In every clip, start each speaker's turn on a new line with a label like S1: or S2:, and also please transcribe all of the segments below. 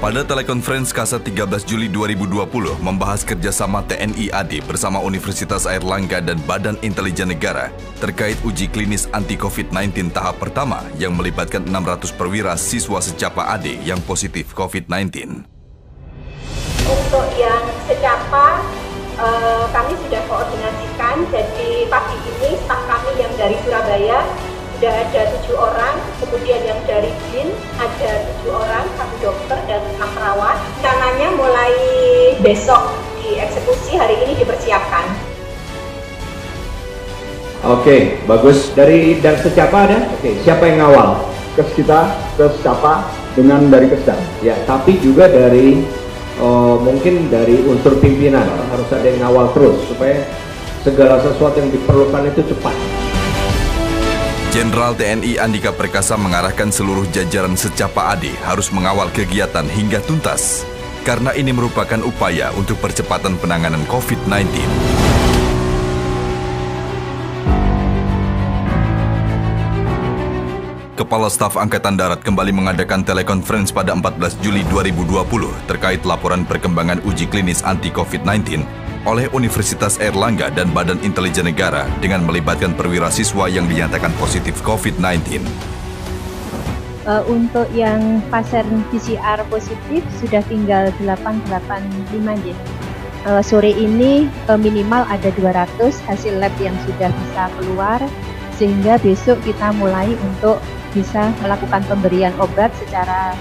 S1: Pada telekonferensi Kasat 13 Juli 2020 membahas kerjasama TNI AD bersama Universitas Airlangga dan Badan Intelijen Negara terkait uji klinis anti-COVID-19 tahap pertama yang melibatkan 600 perwira siswa secapa AD yang positif COVID-19.
S2: Untuk yang secapa, kami sudah koordinasikan, jadi pagi ini staf kami yang dari Surabaya sudah ada 7 orang, kemudian yang dari BIN ada 7 orang, 1 dokter dan 6 perawat. Rencananya mulai besok dieksekusi, hari ini dipersiapkan.
S3: Oke, bagus. Dari dan secapa ada? Oke, siapa yang ngawal?
S4: Kes kita, kes secapa dengan dari Kesdam.
S3: Ya, tapi juga dari mungkin dari unsur pimpinan harus ada yang ngawal terus supaya segala sesuatu yang diperlukan itu cepat.
S1: Jenderal TNI Andika Perkasa mengarahkan seluruh jajaran secapa AD harus mengawal kegiatan hingga tuntas, karena ini merupakan upaya untuk percepatan penanganan COVID-19. Kepala Staf Angkatan Darat kembali mengadakan telekonferensi pada 14 Juli 2020 terkait laporan perkembangan uji klinis anti-COVID-19 oleh Universitas Airlangga dan Badan Intelijen Negara dengan melibatkan perwira siswa yang dinyatakan positif COVID-19.
S5: Untuk yang pasien PCR positif sudah tinggal 885 ya. Sore ini minimal ada 200 hasil lab yang sudah bisa keluar, sehingga besok kita mulai untuk bisa melakukan pemberian obat secara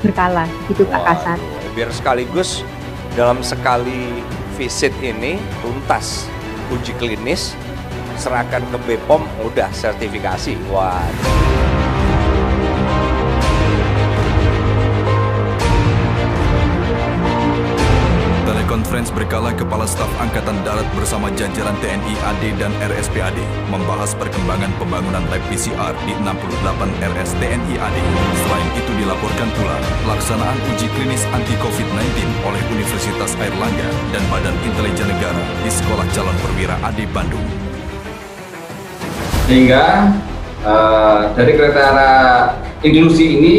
S5: berkala, gitu Pak Kasat.
S6: Biar sekaligus dalam sekali visit ini tuntas uji klinis, serahkan ke BPOM, udah sertifikasi. Wah.
S1: Telekonferensi berkala Kepala Staf Angkatan Darat bersama jajaran TNI AD dan RSPAD membahas perkembangan pembangunan lab PCR di 68 RS TNI AD. Selain itu dilaporkan pula pelaksanaan uji klinis anti-COVID-19 oleh Universitas Airlangga dan Badan Intelijen Negara di Sekolah Calon Perwira AD Bandung.
S7: Sehingga dari kriteria inklusi ini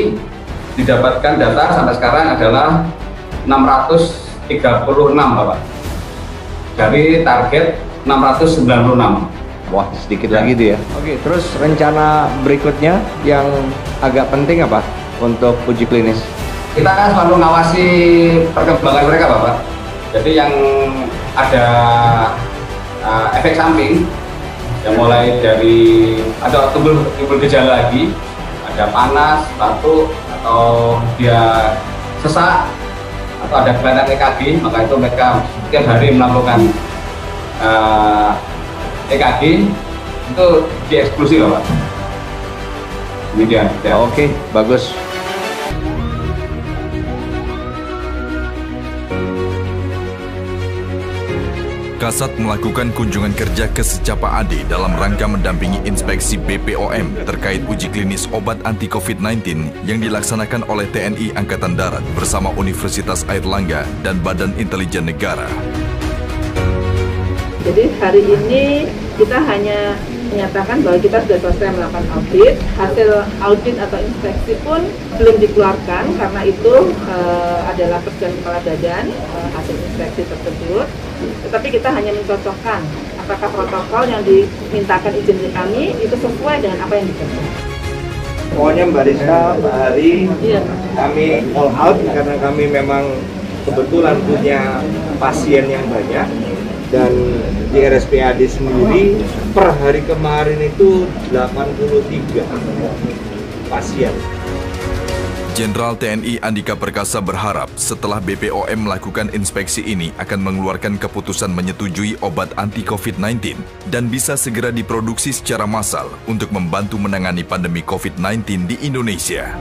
S7: didapatkan data sampai sekarang adalah 636 Bapak, dari target 696.
S3: Wah, sedikit lagi tuh ya. Oke, terus rencana berikutnya yang agak penting apa untuk uji klinis?
S7: Kita selalu ngawasi perkembangan mereka Bapak. Jadi yang ada efek samping yang mulai dari ada timbul gejala lagi, ada panas, batuk, atau dia sesak, atau ada kelainan EKG, maka itu mereka setiap hari melakukan EKG itu dieksekusi Bapak. Demikian. Ya.
S3: Oke, bagus.
S1: Kasat melakukan kunjungan kerja ke secapa AD dalam rangka mendampingi inspeksi BPOM terkait uji klinis obat anti-COVID-19 yang dilaksanakan oleh TNI Angkatan Darat bersama Universitas Airlangga dan Badan Intelijen Negara.
S8: Jadi hari ini kita hanya menyatakan bahwa kita sudah selesai melakukan audit. Hasil audit atau inspeksi pun belum dikeluarkan karena itu adalah kerjaan Kepala Badan, hasil inspeksi tersebut. Tetapi kita hanya mencocokkan apakah protokol yang dimintakan izin ke kami itu sesuai dengan apa yang dikerjakan.
S3: Pokoknya Mbak Rizka, Mbak Hari, kami all out karena kami memang kebetulan punya pasien yang banyak. Dan di RSPAD sendiri per hari kemarin itu 83 pasien.
S1: Jenderal TNI Andika Perkasa berharap setelah BPOM melakukan inspeksi ini akan mengeluarkan keputusan menyetujui obat anti-COVID-19 dan bisa segera diproduksi secara massal untuk membantu menangani pandemi COVID-19 di Indonesia.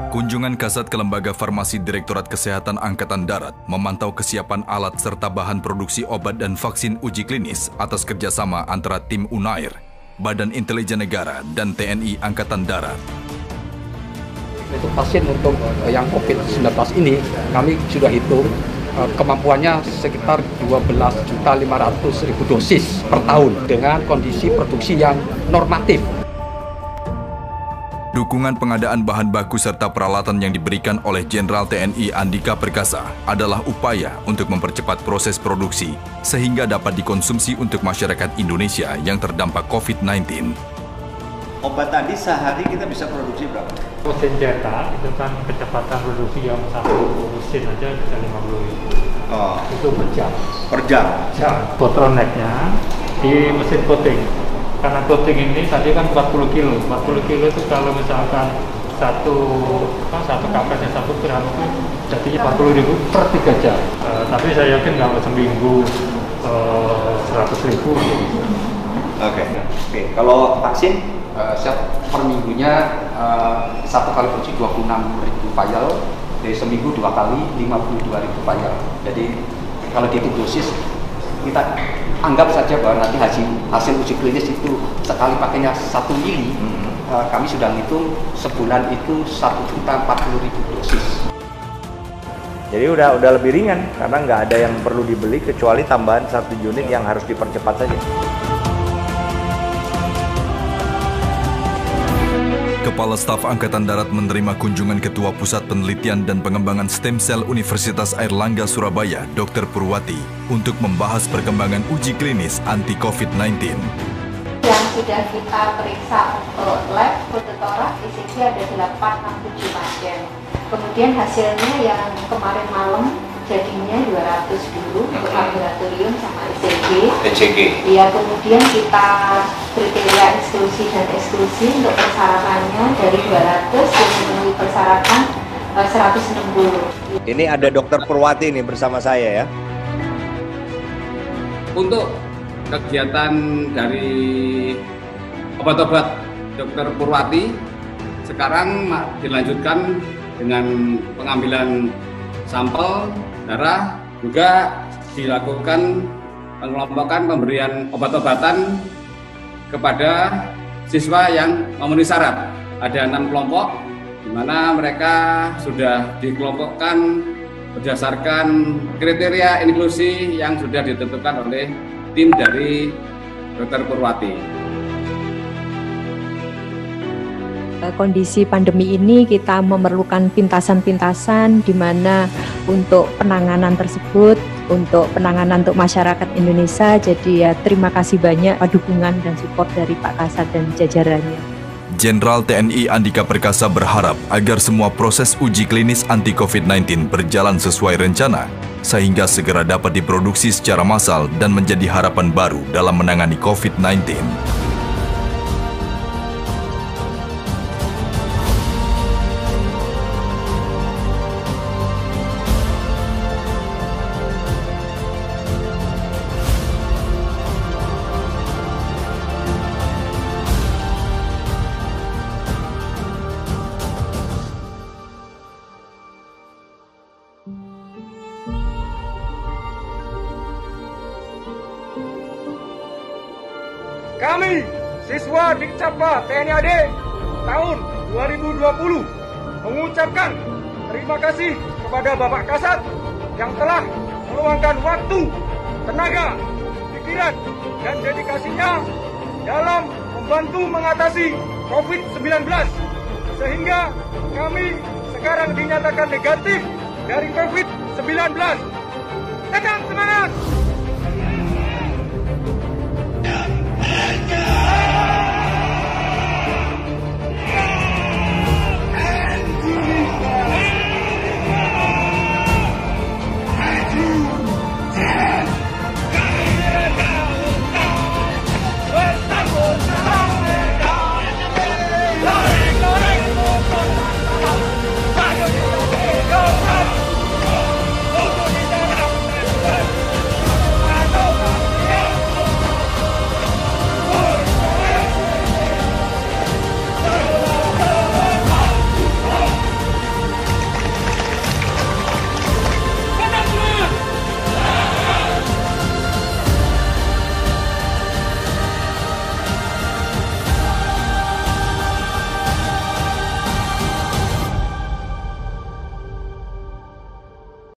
S1: Kunjungan Kasat ke Lembaga Farmasi Direktorat Kesehatan Angkatan Darat memantau kesiapan alat serta bahan produksi obat dan vaksin uji klinis atas kerjasama antara tim UNAIR, Badan Intelijen Negara, dan TNI Angkatan Darat.
S9: Untuk pasien untuk yang COVID-19 ini, kami sudah hitung kemampuannya sekitar 12.500.000 dosis per tahun dengan kondisi produksi yang normatif.
S1: Dukungan pengadaan bahan baku serta peralatan yang diberikan oleh Jenderal TNI Andika Perkasa adalah upaya untuk mempercepat proses produksi sehingga dapat dikonsumsi untuk masyarakat Indonesia yang terdampak COVID-19.
S10: Obat tadi sehari kita bisa produksi berapa?
S11: Mesin cetak itu kan kecepatan produksi yang satu mesin aja bisa 50.000.
S10: Oh.
S11: Itu per jam.
S10: Per jam?
S11: Ya, bottleneck-nya di mesin coating. Karena coating ini tadi kan 40 kilo. 40 kilo itu kalau misalkan satu kapasnya 1 gram itu jadinya 40.000 per 3 jam. Tapi saya yakin kalau seminggu 100.000.
S10: Oke. Kalau vaksin?
S9: Per minggunya satu kali produksi 26.000 vial, dari seminggu 2 kali 52.000 vial. Jadi kalau dihitung dosis, kita anggap saja bahwa nanti hasil uji klinis itu sekali pakainya 1 mili, kami sudah ngitung sebulan itu 1.040.000 dosis.
S3: Jadi udah lebih ringan karena nggak ada yang perlu dibeli kecuali tambahan 1 unit yang harus dipercepat saja.
S1: Kepala Staf Angkatan Darat menerima kunjungan Ketua Pusat Penelitian dan Pengembangan Stem Cell Universitas Airlangga Surabaya, Dr. Purwati, untuk membahas perkembangan uji klinis anti-COVID-19.
S2: Yang sudah kita periksa untuk lab, fototorak, ECG ada 867 pasien. Kemudian hasilnya yang kemarin malam jadinya 200 dulu untuk laboratorium sama ECG. Ya, kemudian kita kriteria eksklusi dan eksklusi untuk persyaratannya dari 200 yang memenuhi persyaratan 160.
S3: Ini ada Dr. Purwati nih bersama saya ya.
S7: Untuk kegiatan dari obat-obat Dr. Purwati sekarang dilanjutkan dengan pengambilan sampel darah, juga dilakukan pengelompokan pemberian obat-obatan kepada siswa yang memenuhi syarat. Ada 6 kelompok di mana mereka sudah dikelompokkan berdasarkan kriteria inklusi yang sudah ditentukan oleh tim dari Dr. Purwati.
S5: Kondisi pandemi ini kita memerlukan pintasan-pintasan di mana untuk penanganan tersebut, untuk penanganan untuk masyarakat Indonesia. Jadi ya terima kasih banyak dukungan dan support dari Pak Kasat dan jajarannya.
S1: Jenderal TNI Andika Perkasa berharap agar semua proses uji klinis anti-COVID-19 berjalan sesuai rencana, sehingga segera dapat diproduksi secara massal dan menjadi harapan baru dalam menangani COVID-19.
S12: Kami, siswa Dikcapa TNI AD tahun 2020, mengucapkan terima kasih kepada Bapak Kasat yang telah meluangkan waktu, tenaga, pikiran, dan dedikasinya dalam membantu mengatasi COVID-19. Sehingga kami sekarang dinyatakan negatif dari COVID-19.